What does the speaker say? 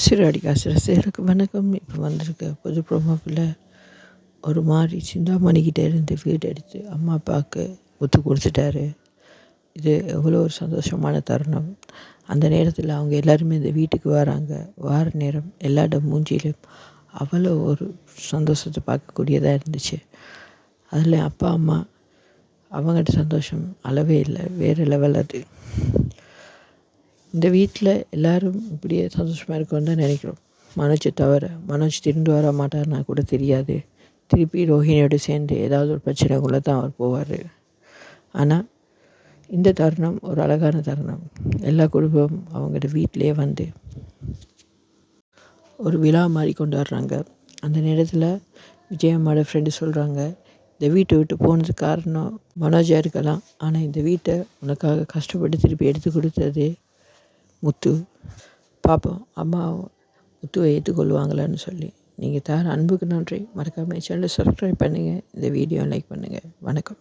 சிறாடி காசு ரசிகருக்கு வணக்கம். இப்போ வந்திருக்க புது ப்ரோமோவில் ஒரு மாதிரி சிந்தாமணிக்கிட்டே இருந்து வீடு எடுத்து அம்மா அப்பாவுக்கு ஒத்து கொடுத்துட்டாரு. இது எவ்வளோ ஒரு சந்தோஷமான தருணம். அந்த நேரத்தில் அவங்க எல்லாருமே இந்த வீட்டுக்கு வராங்க. வார நேரம் எல்லாரோட மூஞ்சியிலும் அவ்வளோ ஒரு சந்தோஷத்தை பார்க்கக்கூடியதாக இருந்துச்சு. அதில் அப்பா அம்மா அவங்கள்ட்ட சந்தோஷம் அளவே இல்லை, வேறு லெவல் அது. இந்த வீட்டில் எல்லோரும் இப்படியே சந்தோஷமாக இருக்கும்னு தான் நினைக்கிறோம். மனோஜை தவிர. மனோஜ் திரும்பி வர மாட்டார்னா கூட தெரியாது. திருப்பி ரோஹிணியோடு சேர்ந்து ஏதாவது ஒரு பிரச்சனைக்குள்ளே தான் அவர் போவார். ஆனால் இந்த தருணம் ஒரு அழகான தருணம். எல்லா குடும்பமும் அவங்களோட வீட்டிலே வந்து ஒரு விழா மாதிரி கொண்டாடுறாங்க. அந்த நேரத்தில் விஜயம்மாவோட ஃப்ரெண்டு சொல்கிறாங்க, இந்த வீட்டை விட்டு போனதுக்கு காரணம் மனோஜாக இருக்கலாம், ஆனால் இந்த வீட்டை உனக்காக கஷ்டப்பட்டு திருப்பி எடுத்து கொடுத்தது முத்து. பார்ப்போம் அம்மா முத்துவை ஏற்றுக்கொள்வாங்களான்னு சொல்லி. நீங்கள் தர அன்புக்கு நன்றி. மறக்காமல் சேனலை சப்ஸ்கிரைப் பண்ணுங்கள். இந்த வீடியோ லைக் பண்ணுங்கள். வணக்கம்.